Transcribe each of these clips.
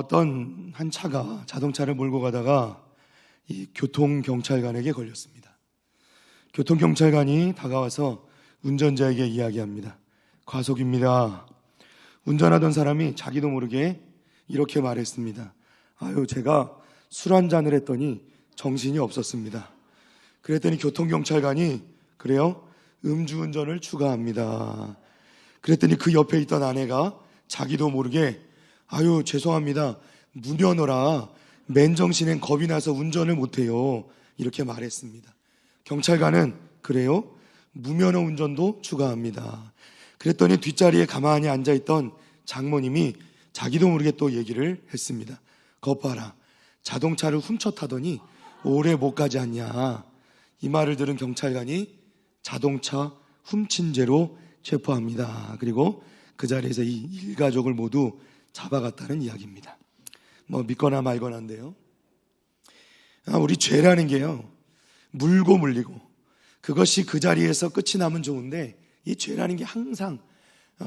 어떤 한 차가 자동차를 몰고 가다가 이 교통경찰관에게 걸렸습니다. 교통경찰관이 다가와서 운전자에게 이야기합니다. 과속입니다. 운전하던 사람이 자기도 모르게 이렇게 말했습니다. 제가 술 한잔을 했더니 정신이 없었습니다. 그랬더니 교통경찰관이 그래요? 음주운전을 추가합니다. 그랬더니 그 옆에 있던 아내가 자기도 모르게 죄송합니다. 무면허라 맨정신엔 겁이 나서 운전을 못해요. 이렇게 말했습니다. 경찰관은 그래요? 무면허 운전도 추가합니다. 그랬더니 뒷자리에 가만히 앉아있던 장모님이 자기도 모르게 또 얘기를 했습니다. 거 봐라. 자동차를 훔쳐 타더니 오래 못 가지 않냐. 이 말을 들은 경찰관이 자동차 훔친 죄로 체포합니다. 그리고 그 자리에서 이 일가족을 모두 잡아갔다는 이야기입니다. 믿거나 말거나인데요. 우리 죄라는 게요, 물고 물리고 그것이 그 자리에서 끝이 나면 좋은데, 이 죄라는 게 항상,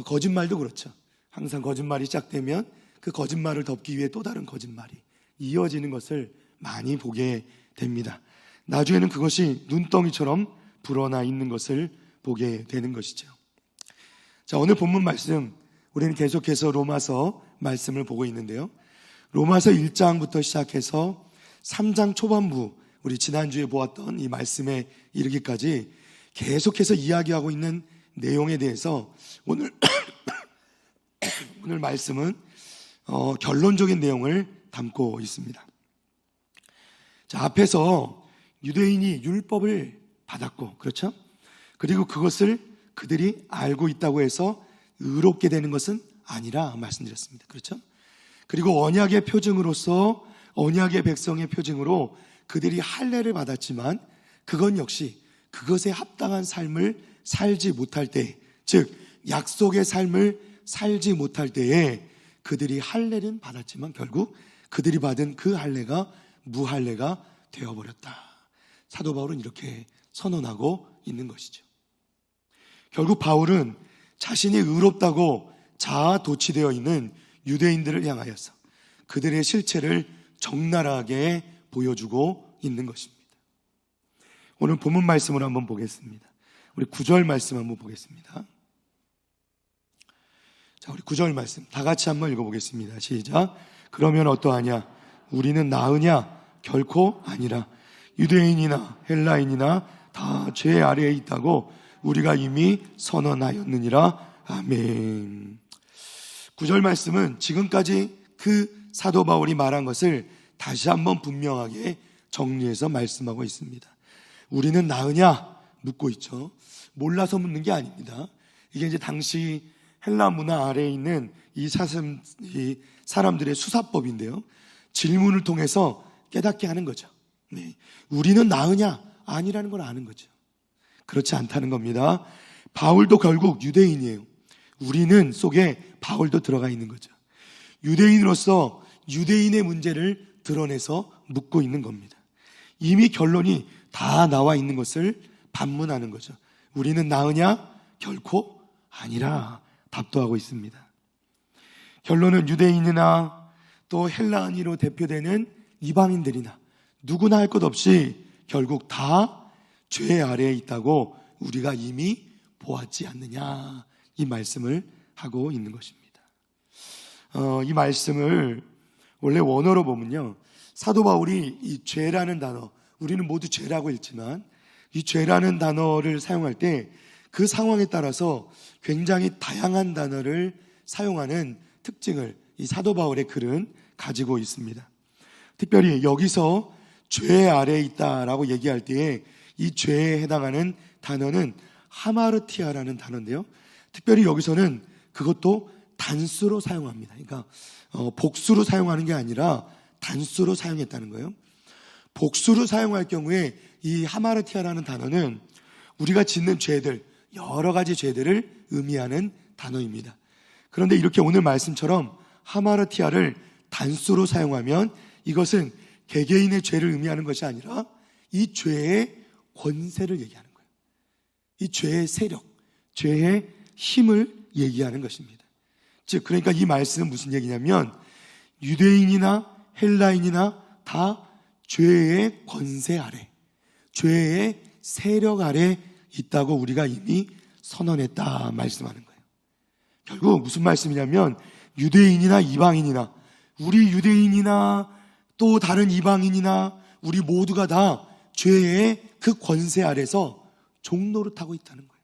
거짓말도 그렇죠. 항상 거짓말이 시작되면 그 거짓말을 덮기 위해 또 다른 거짓말이 이어지는 것을 많이 보게 됩니다. 나중에는 그것이 눈덩이처럼 불어나 있는 것을 보게 되는 것이죠. 자, 오늘 본문 말씀, 우리는 계속해서 로마서 말씀을 보고 있는데요. 로마서 1장부터 시작해서 3장 초반부, 우리 지난주에 보았던 이 말씀에 이르기까지 계속해서 이야기하고 있는 내용에 대해서 오늘 말씀은 결론적인 내용을 담고 있습니다. 자, 앞에서 유대인이 율법을 받았고, 그렇죠? 그리고 그것을 그들이 알고 있다고 해서 의롭게 되는 것은 아니라 말씀드렸습니다. 그렇죠? 그리고 언약의 표징으로서, 언약의 백성의 표징으로 그들이 할례를 받았지만 그건 역시 그것에 합당한 삶을 살지 못할 때, 즉 약속의 삶을 살지 못할 때에 그들이 할례는 받았지만 결국 그들이 받은 그 할례가 무할례가 되어버렸다. 사도 바울은 이렇게 선언하고 있는 것이죠. 결국 바울은 자신이 의롭다고 자아 도취되어 있는 유대인들을 향하여서 그들의 실체를 적나라하게 보여주고 있는 것입니다. 오늘 본문 말씀을 한번 보겠습니다. 우리 9절 말씀 한번 보겠습니다. 자, 우리 9절 말씀 다 같이 한번 읽어보겠습니다. 시작. 그러면 어떠하냐? 우리는 나으냐? 결코 아니라. 유대인이나 헬라인이나 다 죄 아래에 있다고 우리가 이미 선언하였느니라. 아멘. 9절 말씀은 지금까지 그 사도 바울이 말한 것을 다시 한번 분명하게 정리해서 말씀하고 있습니다. 우리는 나으냐? 묻고 있죠. 몰라서 묻는 게 아닙니다. 이게 이제 당시 헬라 문화 아래에 있는 이 사람들의 수사법인데요. 질문을 통해서 깨닫게 하는 거죠. 네. 우리는 나으냐? 아니라는 걸 아는 거죠. 그렇지 않다는 겁니다. 바울도 결국 유대인이에요. 우리는 속에 바울도 들어가 있는 거죠. 유대인으로서 유대인의 문제를 드러내서 묻고 있는 겁니다. 이미 결론이 다 나와 있는 것을 반문하는 거죠. 우리는 나으냐? 결코 아니라 답도하고 있습니다. 결론은 유대인이나 또 헬라인으로 대표되는 이방인들이나 누구나 할 것 없이 결국 다 죄 아래에 있다고 우리가 이미 보았지 않느냐, 이 말씀을 하고 있는 것입니다. 이 말씀을 원래 원어로 보면요, 사도 바울이 이 죄라는 단어, 우리는 모두 죄라고 읽지만 이 죄라는 단어를 사용할 때 그 상황에 따라서 굉장히 다양한 단어를 사용하는 특징을 이 사도 바울의 글은 가지고 있습니다. 특별히 여기서 죄 아래에 있다라고 얘기할 때에 이 죄에 해당하는 단어는 하마르티아라는 단어인데요, 특별히 여기서는 그것도 단수로 사용합니다. 그러니까 복수로 사용하는 게 아니라 단수로 사용했다는 거예요. 복수로 사용할 경우에 이 하마르티아라는 단어는 우리가 짓는 죄들, 여러 가지 죄들을 의미하는 단어입니다. 그런데 이렇게 오늘 말씀처럼 하마르티아를 단수로 사용하면 이것은 개개인의 죄를 의미하는 것이 아니라 이 죄의 권세를 얘기하는 거예요. 이 죄의 세력, 죄의 힘을 얘기하는 것입니다. 즉, 그러니까 이 말씀은 무슨 얘기냐면 유대인이나 헬라인이나 다 죄의 권세 아래, 죄의 세력 아래 있다고 우리가 이미 선언했다 말씀하는 거예요. 결국 무슨 말씀이냐면 유대인이나 이방인이나 우리 유대인이나 또 다른 이방인이나 우리 모두가 다 죄의 그 권세 아래서 종노릇하고 있다는 거예요.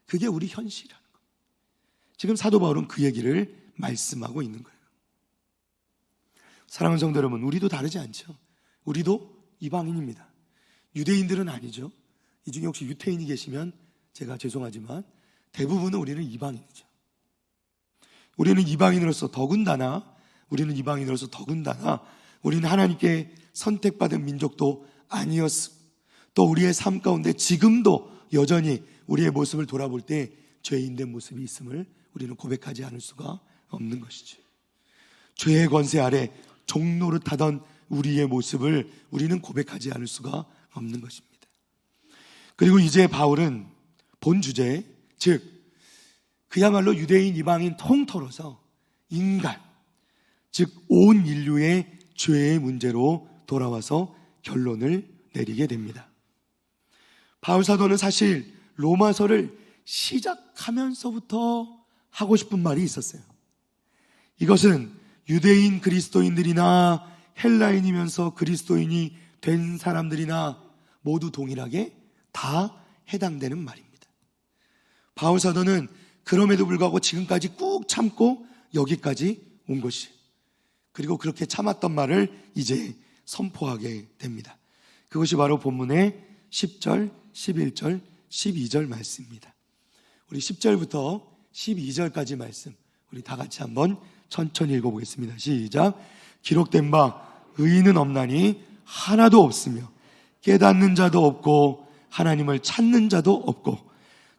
그게 우리 현실이라는 거예요. 지금 사도 바울은 그 얘기를 말씀하고 있는 거예요. 사랑하는 성도 여러분, 우리도 다르지 않죠? 우리도 이방인입니다. 유대인들은 아니죠. 이 중에 혹시 유태인이 계시면 제가 죄송하지만 대부분은 우리는 이방인이죠. 우리는 이방인으로서 더군다나 우리는 하나님께 선택받은 민족도 아니었습니다. 또 우리의 삶 가운데 지금도 여전히 우리의 모습을 돌아볼 때 죄인된 모습이 있음을 우리는 고백하지 않을 수가 없는 것이죠. 죄의 권세 아래 종노릇하던 우리의 모습을 우리는 고백하지 않을 수가 없는 것입니다. 그리고 이제 바울은 본 주제, 즉 그야말로 유대인, 이방인 통틀어서 인간, 즉 온 인류의 죄의 문제로 돌아와서 결론을 내리게 됩니다. 바울 사도는 사실 로마서를 시작하면서부터 하고 싶은 말이 있었어요. 이것은 유대인 그리스도인들이나 헬라인이면서 그리스도인이 된 사람들이나 모두 동일하게 다 해당되는 말입니다. 바울 사도는 그럼에도 불구하고 지금까지 꾹 참고 여기까지 온 것이, 그리고 그렇게 참았던 말을 이제 선포하게 됩니다. 그것이 바로 본문의 10절, 11절, 12절 말씀입니다. 우리 10절부터 12절까지 말씀 우리 다 같이 한번 천천히 읽어보겠습니다. 시작. 기록된 바 의인은 없나니 하나도 없으며 깨닫는 자도 없고 하나님을 찾는 자도 없고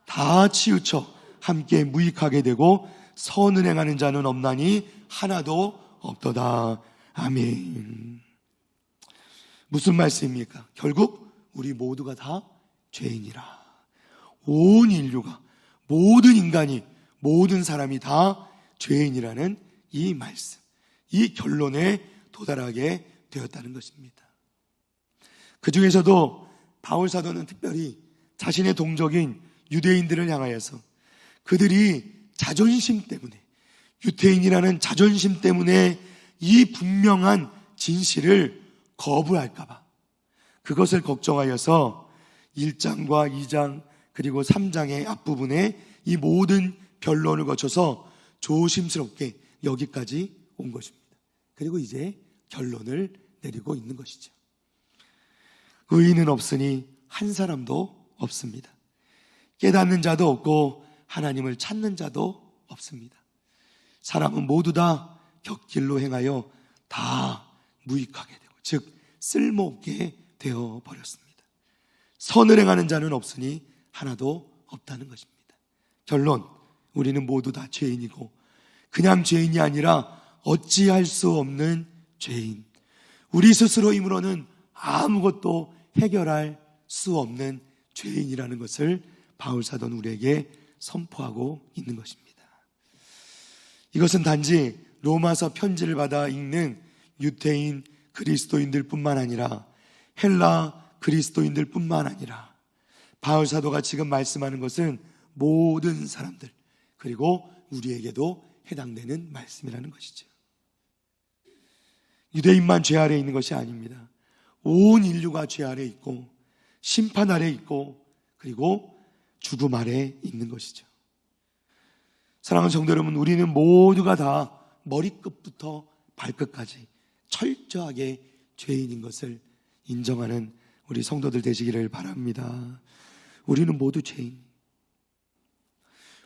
다 치우쳐 함께 무익하게 되고 선을 행하는 자는 없나니 하나도 없도다. 아멘. 무슨 말씀입니까? 결국 우리 모두가 다 죄인이라. 온 인류가, 모든 인간이, 모든 사람이 다 죄인이라는 이 말씀, 이 결론에 도달하게 되었다는 것입니다. 그 중에서도 바울 사도는 특별히 자신의 동족인 유대인들을 향하여서 그들이 자존심 때문에, 유태인이라는 자존심 때문에 이 분명한 진실을 거부할까봐 그것을 걱정하여서 1장과 2장 그리고 3장의 앞부분에 이 모든 변론을 거쳐서 조심스럽게 여기까지 온 것입니다. 그리고 이제 결론을 내리고 있는 것이죠. 의인은 없으니 한 사람도 없습니다. 깨닫는 자도 없고 하나님을 찾는 자도 없습니다. 사람은 모두 다 곁길로 행하여 다 무익하게 되고, 즉 쓸모없게 되어 버렸습니다. 선을 행하는 자는 없으니 하나도 없다는 것입니다. 결론, 우리는 모두 다 죄인이고 그냥 죄인이 아니라 어찌할 수 없는 죄인, 우리 스스로 힘으로는 아무것도 해결할 수 없는 죄인이라는 것을 바울 사도는 우리에게 선포하고 있는 것입니다. 이것은 단지 로마서 편지를 받아 읽는 유태인 그리스도인들 뿐만 아니라 헬라 그리스도인들 뿐만 아니라 바울 사도가 지금 말씀하는 것은 모든 사람들, 그리고 우리에게도 해당되는 말씀이라는 것이죠. 유대인만 죄 아래 있는 것이 아닙니다. 온 인류가 죄 아래 있고 심판 아래 있고 그리고 죽음 아래 있는 것이죠. 사랑하는 성도 여러분, 우리는 모두가 다 머리끝부터 발끝까지 철저하게 죄인인 것을 인정하는 우리 성도들 되시기를 바랍니다. 우리는 모두 죄인.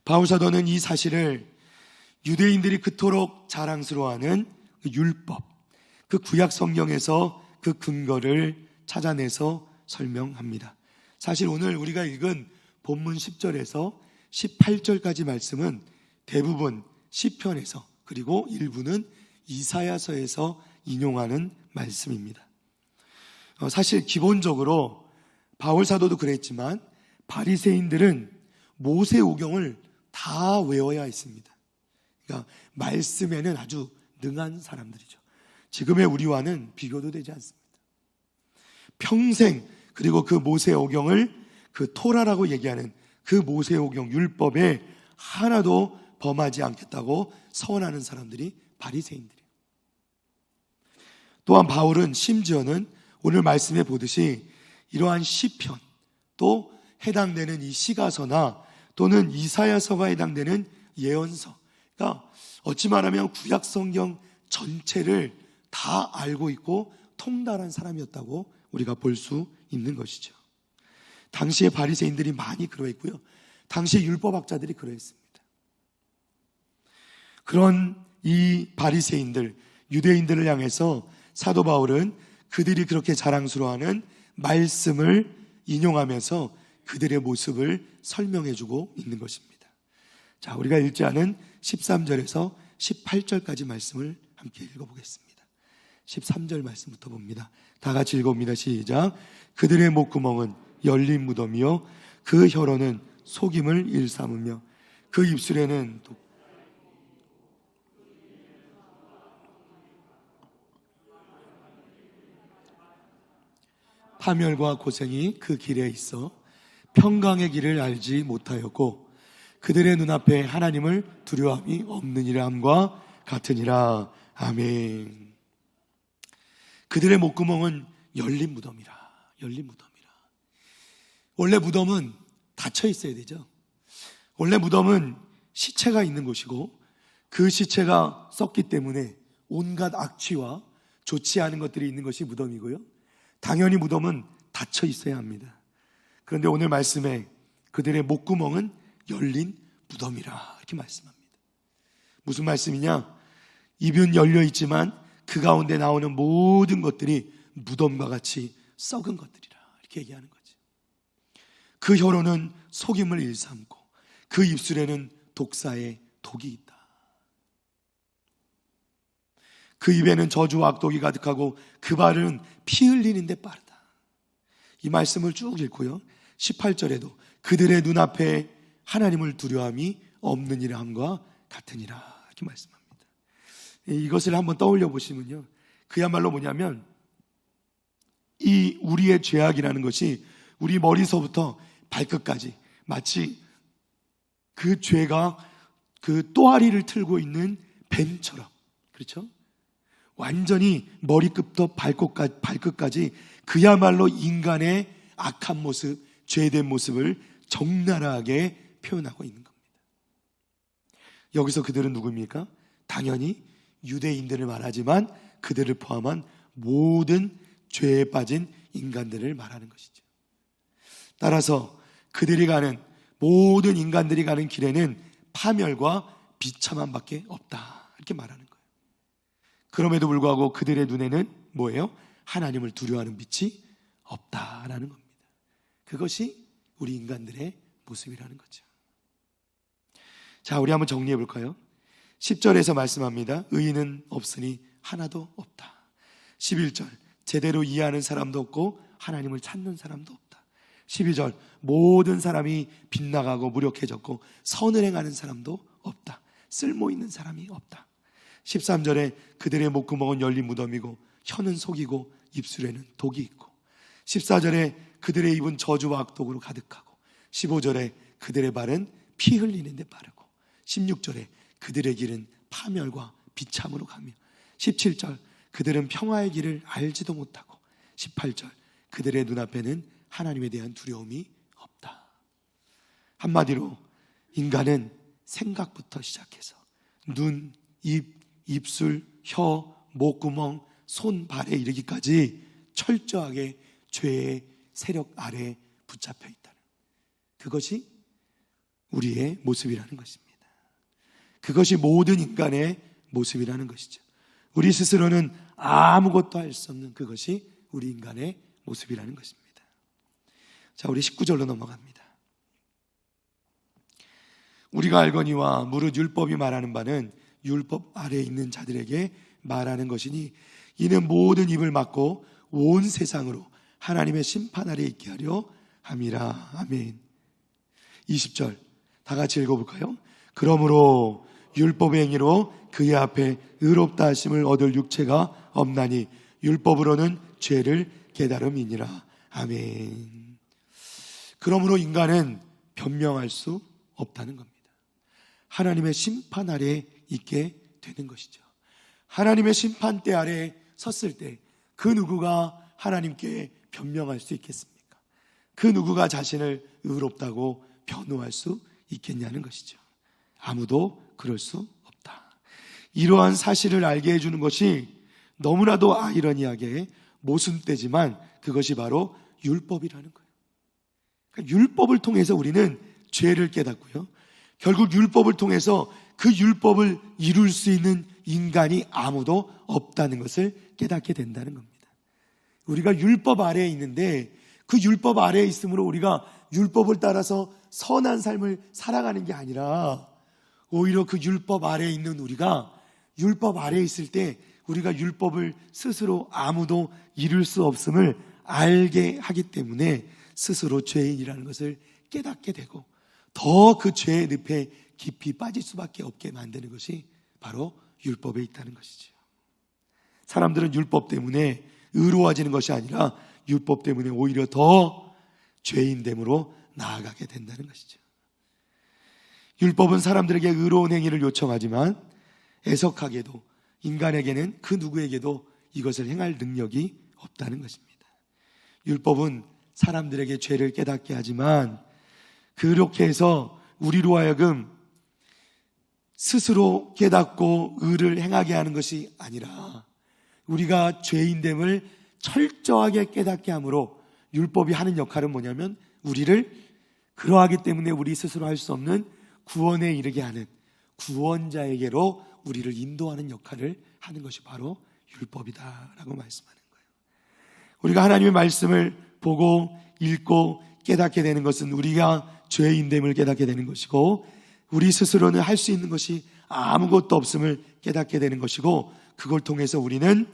바울 사도는 이 사실을 유대인들이 그토록 자랑스러워하는 그 율법, 그 구약 성경에서 그 근거를 찾아내서 설명합니다. 사실 오늘 우리가 읽은 본문 10절에서 18절까지 말씀은 대부분 시편에서 그리고 일부는 이사야서에서 인용하는 말씀입니다. 사실 기본적으로 바울 사도도 그랬지만 바리새인들은 모세오경을 다 외워야 했습니다. 그러니까 말씀에는 아주 능한 사람들이죠. 지금의 우리와는 비교도 되지 않습니다. 평생, 그리고 그 모세오경을 그 토라라고 얘기하는 그 모세오경 율법에 하나도 범하지 않겠다고 서원하는 사람들이 바리새인들이에요. 또한 바울은 심지어는 오늘 말씀해 보듯이 이러한 시편, 또 해당되는 이 시가서나 또는 이사야서가 해당되는 예언서, 그러니까 어찌 말하면 구약 성경 전체를 다 알고 있고 통달한 사람이었다고 우리가 볼 수 있는 것이죠. 당시의 바리새인들이 많이 그러했고요, 당시의 율법학자들이 그러했습니다. 그런 이 바리새인들, 유대인들을 향해서 사도 바울은 그들이 그렇게 자랑스러워하는 말씀을 인용하면서 그들의 모습을 설명해주고 있는 것입니다. 자, 우리가 읽지 않은 13절에서 18절까지 말씀을 함께 읽어보겠습니다. 13절 말씀부터 봅니다. 다 같이 읽어봅니다. 시작. 그들의 목구멍은 열린 무덤이요 그 혀로는 속임을 일삼으며 그 입술에는 파멸과 고생이 그 길에 있어 평강의 길을 알지 못하였고 그들의 눈앞에 하나님을 두려움이 없느니라 함과 같으니라. 아멘. 그들의 목구멍은 열린 무덤이라. 열린 무덤이라. 원래 무덤은 닫혀 있어야 되죠. 원래 무덤은 시체가 있는 곳이고 그 시체가 썩기 때문에 온갖 악취와 좋지 않은 것들이 있는 것이 무덤이고요, 당연히 무덤은 닫혀 있어야 합니다. 그런데 오늘 말씀에 그들의 목구멍은 열린 무덤이라 이렇게 말씀합니다. 무슨 말씀이냐? 입은 열려 있지만 그 가운데 나오는 모든 것들이 무덤과 같이 썩은 것들이라 이렇게 얘기하는 거죠. 그 혀로는 속임을 일삼고 그 입술에는 독사의 독이 있다. 그 입에는 저주와 악독이 가득하고 그 발은 피 흘리는 데 빠르다. 이 말씀을 쭉 읽고요, 18절에도 그들의 눈앞에 하나님을 두려움이 없느니라 함과 같으니라 이렇게 말씀합니다. 이것을 한번 떠올려 보시면요, 그야말로 뭐냐면 이 우리의 죄악이라는 것이 우리 머리서부터 발끝까지 마치 그 죄가 그 또아리를 틀고 있는 뱀처럼, 그렇죠? 완전히 머리끝부터 발끝까지 그야말로 인간의 악한 모습, 죄된 모습을 적나라하게 표현하고 있는 겁니다. 여기서 그들은 누구입니까? 당연히 유대인들을 말하지만 그들을 포함한 모든 죄에 빠진 인간들을 말하는 것이죠. 따라서 그들이 가는, 모든 인간들이 가는 길에는 파멸과 비참함밖에 없다 이렇게 말하는 거예요. 그럼에도 불구하고 그들의 눈에는 뭐예요? 하나님을 두려워하는 빛이 없다라는 겁니다. 그것이 우리 인간들의 모습이라는 거죠. 자, 우리 한번 정리해 볼까요? 10절에서 말씀합니다. 의인은 없으니 하나도 없다. 11절, 제대로 이해하는 사람도 없고 하나님을 찾는 사람도 없다. 12절, 모든 사람이 빗나가고 무력해졌고 선을 행하는 사람도 없다. 쓸모 있는 사람이 없다. 13절에 그들의 목구멍은 열린 무덤이고 혀는 속이고 입술에는 독이 있고, 14절에 그들의 입은 저주와 악독으로 가득하고, 15절에 그들의 발은 피 흘리는 데 빠르고, 16절에 그들의 길은 파멸과 비참으로 가며, 17절 그들은 평화의 길을 알지도 못하고, 18절 그들의 눈앞에는 하나님에 대한 두려움이 없다. 한마디로 인간은 생각부터 시작해서 눈, 입, 입술, 혀, 목구멍, 손, 발에 이르기까지 철저하게 죄의 세력 아래에 붙잡혀 있다는, 그것이 우리의 모습이라는 것입니다. 그것이 모든 인간의 모습이라는 것이죠. 우리 스스로는 아무것도 할 수 없는 그것이 우리 인간의 모습이라는 것입니다. 자, 우리 19절로 넘어갑니다. 우리가 알거니와 무릇 율법이 말하는 바는 율법 아래에 있는 자들에게 말하는 것이니 이는 모든 입을 막고 온 세상으로 하나님의 심판 아래에 있게 하려 함이라. 아멘. 20절 다 같이 읽어볼까요? 그러므로 율법의 행위로 그의 앞에 의롭다 하심을 얻을 육체가 없나니 율법으로는 죄를 깨달음이니라. 아멘. 그러므로 인간은 변명할 수 없다는 겁니다. 하나님의 심판 아래에 있게 되는 것이죠. 하나님의 심판대 아래에 섰을 때 그 누구가 하나님께 변명할 수 있겠습니까? 그 누구가 자신을 의롭다고 변호할 수 있겠냐는 것이죠. 아무도 그럴 수 없다. 이러한 사실을 알게 해주는 것이 너무나도 아이러니하게 모순되지만 그것이 바로 율법이라는 거예요. 그러니까 율법을 통해서 우리는 죄를 깨닫고요, 결국 율법을 통해서 그 율법을 이룰 수 있는 인간이 아무도 없다는 것을 깨닫게 된다는 겁니다. 우리가 율법 아래에 있는데 그 율법 아래에 있으므로 우리가 율법을 따라서 선한 삶을 살아가는 게 아니라 오히려 그 율법 아래에 있는 우리가 율법 아래에 있을 때 우리가 율법을 스스로 아무도 이룰 수 없음을 알게 하기 때문에 스스로 죄인이라는 것을 깨닫게 되고 더 그 죄의 늪에 깊이 빠질 수밖에 없게 만드는 것이 바로 율법에 있다는 것이죠. 사람들은 율법 때문에 의로워지는 것이 아니라 율법 때문에 오히려 더 죄인됨으로 나아가게 된다는 것이죠. 율법은 사람들에게 의로운 행위를 요청하지만 애석하게도 인간에게는 그 누구에게도 이것을 행할 능력이 없다는 것입니다. 율법은 사람들에게 죄를 깨닫게 하지만 그렇게 해서 우리로 하여금 스스로 깨닫고 의를 행하게 하는 것이 아니라 우리가 죄인됨을 철저하게 깨닫게 함으로 율법이 하는 역할은 뭐냐면 우리를 그러하기 때문에 우리 스스로 할 수 없는 구원에 이르게 하는 구원자에게로 우리를 인도하는 역할을 하는 것이 바로 율법이다라고 말씀하는 거예요. 우리가 하나님의 말씀을 보고 읽고 깨닫게 되는 것은 우리가 죄인됨을 깨닫게 되는 것이고 우리 스스로는 할 수 있는 것이 아무것도 없음을 깨닫게 되는 것이고 그걸 통해서 우리는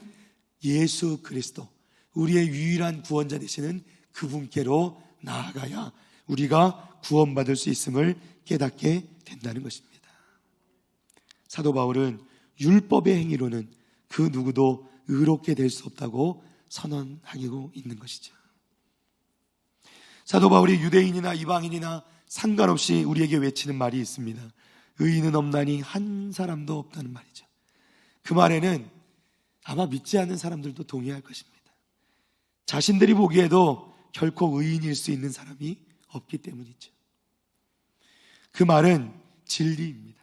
예수 그리스도 우리의 유일한 구원자 되시는 그분께로 나아가야 우리가 구원받을 수 있음을 깨닫게 된다는 것입니다. 사도 바울은 율법의 행위로는 그 누구도 의롭게 될 수 없다고 선언하고 있는 것이죠. 사도 바울이 유대인이나 이방인이나 상관없이 우리에게 외치는 말이 있습니다. 의인은 없나니 한 사람도 없다는 말이죠. 그 말에는 아마 믿지 않는 사람들도 동의할 것입니다. 자신들이 보기에도 결코 의인일 수 있는 사람이 없기 때문이죠. 그 말은 진리입니다.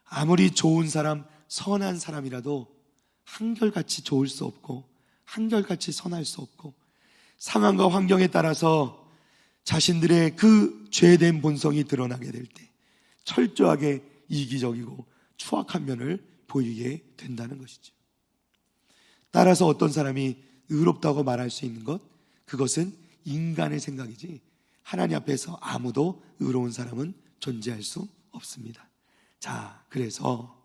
아무리 좋은 사람, 선한 사람이라도 한결같이 좋을 수 없고 한결같이 선할 수 없고 상황과 환경에 따라서 자신들의 그 죄된 본성이 드러나게 될 때 철저하게 이기적이고 추악한 면을 보이게 된다는 것이죠. 따라서 어떤 사람이 의롭다고 말할 수 있는 것, 그것은 인간의 생각이지 하나님 앞에서 아무도 의로운 사람은 존재할 수 없습니다. 자, 그래서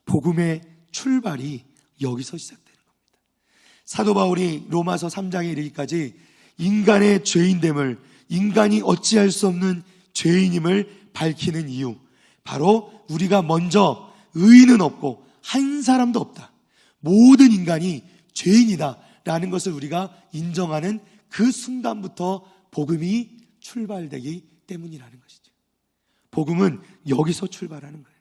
복음의 출발이 여기서 시작되는 겁니다. 사도 바울이 로마서 3장에 이르기까지 인간의 죄인됨을, 인간이 어찌할 수 없는 죄인임을 밝히는 이유, 바로 우리가 먼저 의인은 없고 한 사람도 없다, 모든 인간이 죄인이다 라는 것을 우리가 인정하는 그 순간부터 복음이 출발되기 때문이라는 것이죠. 복음은 여기서 출발하는 거예요.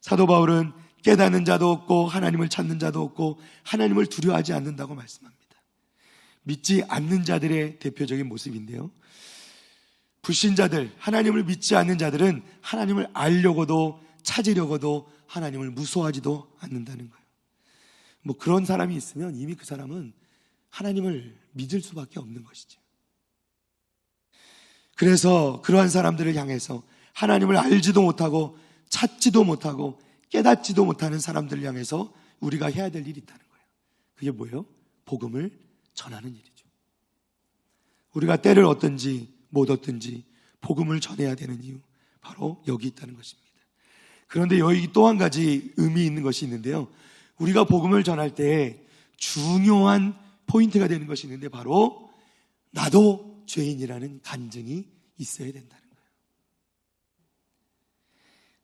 사도 바울은 깨닫는 자도 없고 하나님을 찾는 자도 없고 하나님을 두려워하지 않는다고 말씀합니다. 믿지 않는 자들의 대표적인 모습인데요, 불신자들, 하나님을 믿지 않는 자들은 하나님을 알려고도 찾으려고도 하나님을 무서워하지도 않는다는 거예요. 뭐 그런 사람이 있으면 이미 그 사람은 하나님을 믿을 수밖에 없는 것이죠. 그래서 그러한 사람들을 향해서 하나님을 알지도 못하고 찾지도 못하고 깨닫지도 못하는 사람들을 향해서 우리가 해야 될 일이 있다는 거예요. 그게 뭐예요? 복음을 전하는 일이죠. 우리가 때를 얻든지 못 얻든지 복음을 전해야 되는 이유, 바로 여기 있다는 것입니다. 그런데 여기 또 한 가지 의미 있는 것이 있는데요, 우리가 복음을 전할 때 중요한 포인트가 되는 것이 있는데 바로 나도 죄인이라는 간증이 있어야 된다는 거예요.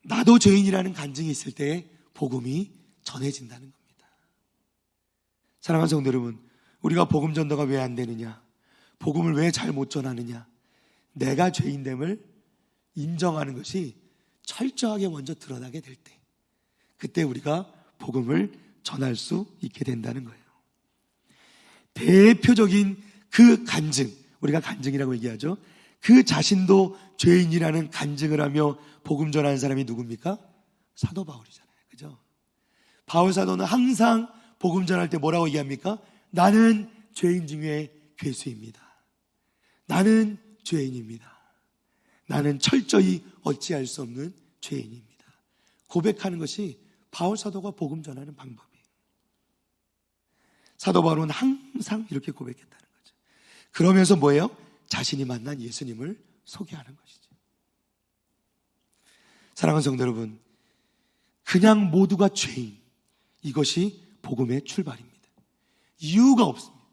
나도 죄인이라는 간증이 있을 때 복음이 전해진다는 겁니다. 사랑하는 성도 여러분, 우리가 복음 전도가 왜 안 되느냐, 복음을 왜 잘 못 전하느냐, 내가 죄인됨을 인정하는 것이 철저하게 먼저 드러나게 될 때, 그때 우리가 복음을 전할 수 있게 된다는 거예요. 대표적인 그 간증, 우리가 간증이라고 얘기하죠. 그 자신도 죄인이라는 간증을 하며 복음 전하는 사람이 누굽니까? 사도 바울이잖아요. 그죠? 바울 사도는 항상 복음 전할 때 뭐라고 얘기합니까? 나는 죄인 중에 괴수입니다. 나는 죄인입니다. 나는 철저히 어찌할 수 없는 죄인입니다. 고백하는 것이 바울 사도가 복음 전하는 방법이에요. 사도 바울은 항상 이렇게 고백했다는 거죠. 그러면서 뭐예요? 자신이 만난 예수님을 소개하는 것이죠. 사랑하는 성도 여러분, 그냥 모두가 죄인, 이것이 복음의 출발입니다. 이유가 없습니다.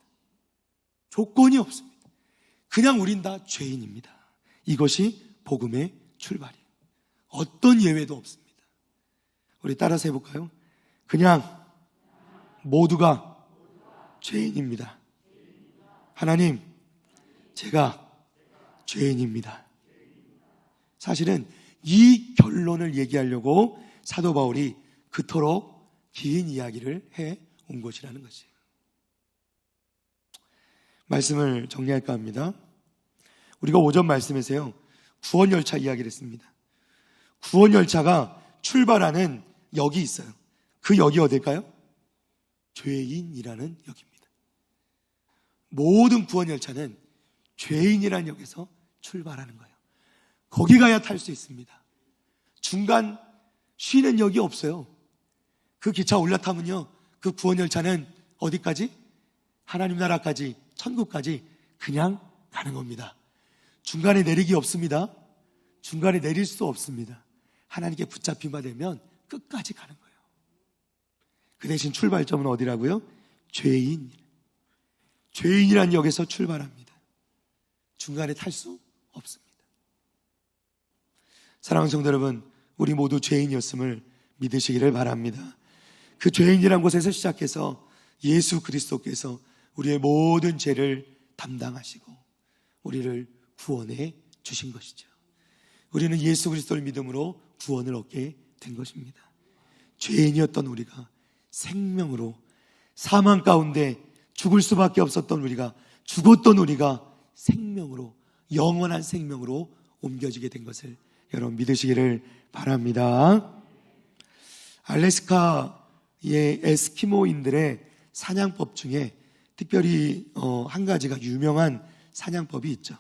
조건이 없습니다. 그냥 우린 다 죄인입니다. 이것이 복음의 출발이에요. 어떤 예외도 없습니다. 우리 따라서 해볼까요? 그냥 모두가 죄인입니다. 하나님, 제가 죄인입니다. 사실은 이 결론을 얘기하려고 사도 바울이 그토록 긴 이야기를 해온 것이라는 것이에요. 말씀을 정리할까 합니다. 우리가 오전 말씀에서요, 구원열차 이야기를 했습니다. 구원열차가 출발하는 역이 있어요. 그 역이 어딜까요? 죄인이라는 역입니다. 모든 구원열차는 죄인이라는 역에서 출발하는 거예요. 거기 가야 탈 수 있습니다. 중간 쉬는 역이 없어요. 그 기차 올라타면요, 그 구원열차는 어디까지? 하나님 나라까지, 천국까지 그냥 가는 겁니다. 중간에 내리기 없습니다. 중간에 내릴 수 없습니다. 하나님께 붙잡히만 되면 끝까지 가는 거예요. 그 대신 출발점은 어디라고요? 죄인이란 역에서 출발합니다. 중간에 탈 수 없습니다. 사랑하는 성도 여러분, 우리 모두 죄인이었음을 믿으시기를 바랍니다. 그 죄인이란 곳에서 시작해서 예수 그리스도께서 우리의 모든 죄를 담당하시고 우리를 구원해 주신 것이죠. 우리는 예수 그리스도를 믿음으로 구원을 얻게 된 것입니다. 죄인이었던 우리가 생명으로, 사망 가운데 죽을 수밖에 없었던 우리가, 죽었던 우리가 생명으로, 영원한 생명으로 옮겨지게 된 것을 여러분 믿으시기를 바랍니다. 알래스카의 에스키모인들의 사냥법 중에 특별히 한 가지가 유명한 사냥법이 있죠.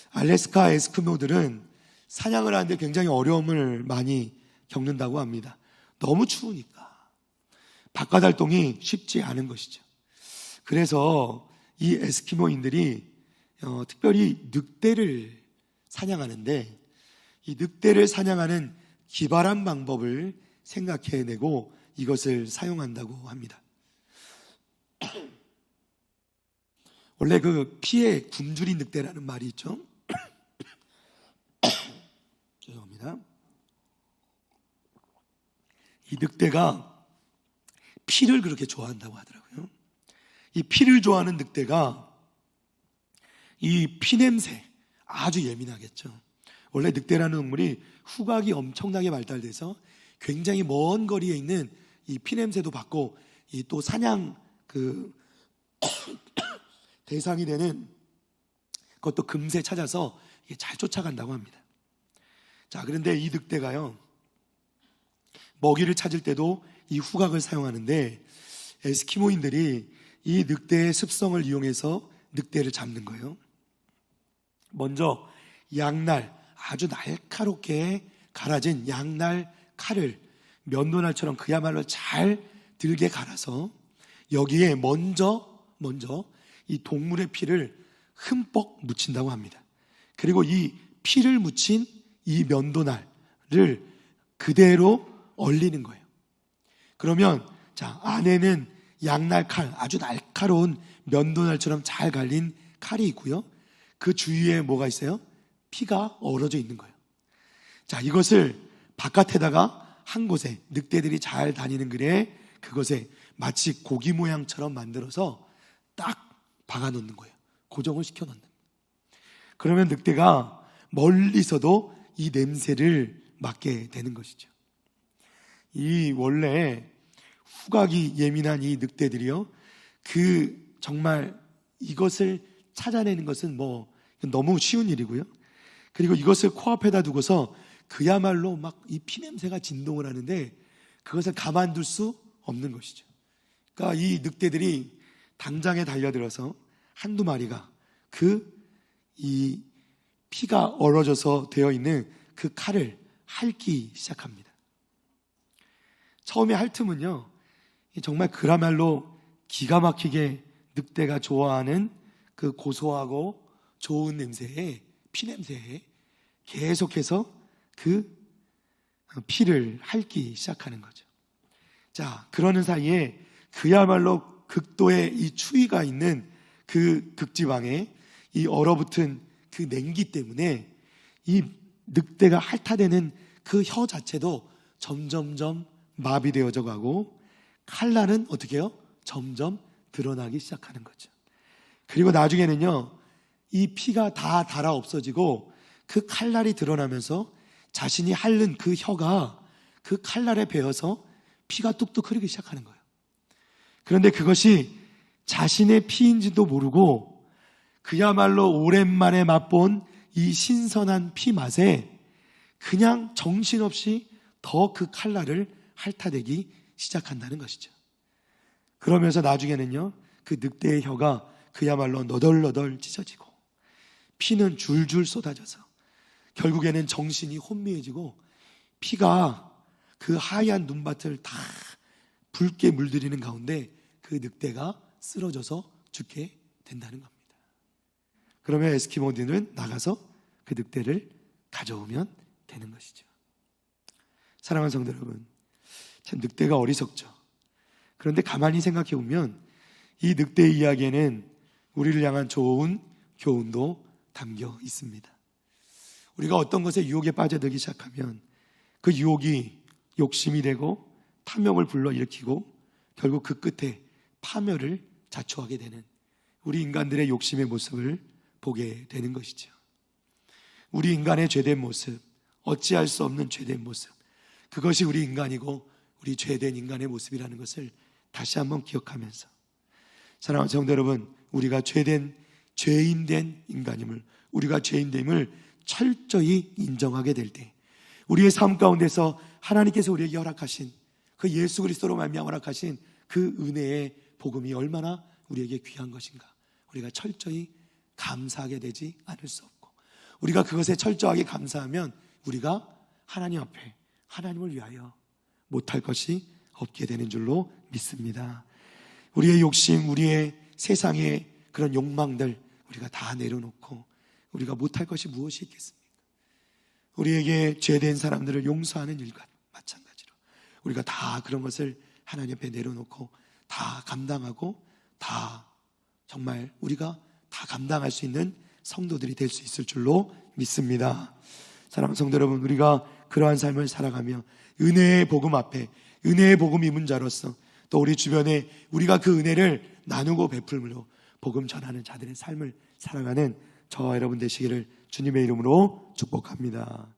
알래스카 에스키모들은 사냥을 하는데 굉장히 어려움을 많이 겪는다고 합니다. 너무 추우니까 바깥 활동이 쉽지 않은 것이죠. 그래서 이 에스키모인들이 특별히 늑대를 사냥하는데, 이 늑대를 사냥하는 기발한 방법을 생각해내고 이것을 사용한다고 합니다. 원래 그 피에 굶주린 늑대라는 말이 있죠. 죄송합니다. 이 늑대가 피를 그렇게 좋아한다고 하더라고요. 이 피를 좋아하는 늑대가 이 피냄새 아주 예민하겠죠. 원래 늑대라는 동물이 후각이 엄청나게 발달돼서 굉장히 먼 거리에 있는 이 피냄새도 받고, 이 또 사냥 대상이 되는 그것도 금세 찾아서 잘 쫓아간다고 합니다. 자, 그런데 이 늑대가요, 먹이를 찾을 때도 이 후각을 사용하는데, 에스키모인들이 이 늑대의 습성을 이용해서 늑대를 잡는 거예요. 먼저 양날, 아주 날카롭게 갈아진 양날 칼을 면도날처럼 그야말로 잘 들게 갈아서 여기에 먼저 이 동물의 피를 흠뻑 묻힌다고 합니다. 그리고 이 피를 묻힌 이 면도날을 그대로 얼리는 거예요. 그러면 자, 안에는 양날 칼, 아주 날카로운 면도날처럼 잘 갈린 칼이 있고요, 그 주위에 뭐가 있어요? 피가 얼어져 있는 거예요. 자, 이것을 바깥에다가 한 곳에 늑대들이 잘 다니는 길에 그것에 마치 고기 모양처럼 만들어서 딱 박아놓는 거예요. 고정을 시켜놓는 거예요. 그러면 늑대가 멀리서도 이 냄새를 맡게 되는 것이죠. 이 원래 후각이 예민한 이 늑대들이요, 정말 이것을 찾아내는 것은 너무 쉬운 일이고요. 그리고 이것을 코앞에다 두고서 그야말로 막 이 피냄새가 진동을 하는데 그것을 가만둘 수 없는 것이죠. 그러니까 이 늑대들이 당장에 달려들어서 한두 마리가 이 피가 얼어져서 되어 있는 그 칼을 핥기 시작합니다. 처음에 핥으면요, 정말 그야말로 기가 막히게 늑대가 좋아하는 그 고소하고 좋은 냄새에, 피냄새에 계속해서 그 피를 핥기 시작하는 거죠. 자, 그러는 사이에 그야말로 극도의 이 추위가 있는 그 극지방에 이 얼어붙은 그 냉기 때문에 이 늑대가 핥아대는 그 혀 자체도 점점점 마비되어져 가고 칼날은 어떻게 해요? 점점 드러나기 시작하는 거죠. 그리고 나중에는요, 이 피가 다 닳아 없어지고 그 칼날이 드러나면서 자신이 핥는 그 혀가 그 칼날에 베어서 피가 뚝뚝 흐르기 시작하는 거예요. 그런데 그것이 자신의 피인지도 모르고 그야말로 오랜만에 맛본 이 신선한 피 맛에 그냥 정신없이 더 그 칼날을 핥아대기 시작한다는 것이죠. 그러면서 나중에는요, 그 늑대의 혀가 그야말로 너덜너덜 찢어지고 피는 줄줄 쏟아져서 결국에는 정신이 혼미해지고 피가 그 하얀 눈밭을 다 붉게 물들이는 가운데 그 늑대가 쓰러져서 죽게 된다는 겁니다. 그러면 에스키모들은 나가서 그 늑대를 가져오면 되는 것이죠. 사랑하는 성도 여러분, 참 늑대가 어리석죠. 그런데 가만히 생각해 보면 이 늑대의 이야기에는 우리를 향한 좋은 교훈도 담겨 있습니다. 우리가 어떤 것에 유혹에 빠져들기 시작하면 그 유혹이 욕심이 되고 탐욕을 불러일으키고 결국 그 끝에 파멸을 자초하게 되는 우리 인간들의 욕심의 모습을 보게 되는 것이죠. 우리 인간의 죄된 모습, 어찌할 수 없는 죄된 모습, 그것이 우리 인간이고 우리 죄된 인간의 모습이라는 것을 다시 한번 기억하면서, 사랑하는 성도 여러분, 우리가 죄인된 인간임을, 우리가 죄인됨을 철저히 인정하게 될 때 우리의 삶 가운데서 하나님께서 우리에게 허락하신 그 예수 그리스도로 말미암아 허락하신 그 은혜의 복음이 얼마나 우리에게 귀한 것인가, 우리가 철저히 감사하게 되지 않을 수 없고, 우리가 그것에 철저하게 감사하면 우리가 하나님 앞에 하나님을 위하여 못할 것이 없게 되는 줄로 믿습니다. 우리의 욕심, 우리의 세상의 그런 욕망들 우리가 다 내려놓고 우리가 못할 것이 무엇이 있겠습니까? 우리에게 죄된 사람들을 용서하는 일과 마찬가지로 우리가 다 그런 것을 하나님 앞에 내려놓고 다 감당하고 다 정말 우리가 다 감당할 수 있는 성도들이 될 수 있을 줄로 믿습니다. 사랑하는 성도 여러분, 우리가 그러한 삶을 살아가며 은혜의 복음 앞에 은혜의 복음 입은 자로서 또 우리 주변에 우리가 그 은혜를 나누고 베풀므로 복음 전하는 자들의 삶을 살아가는 저와 여러분 되시기를 주님의 이름으로 축복합니다.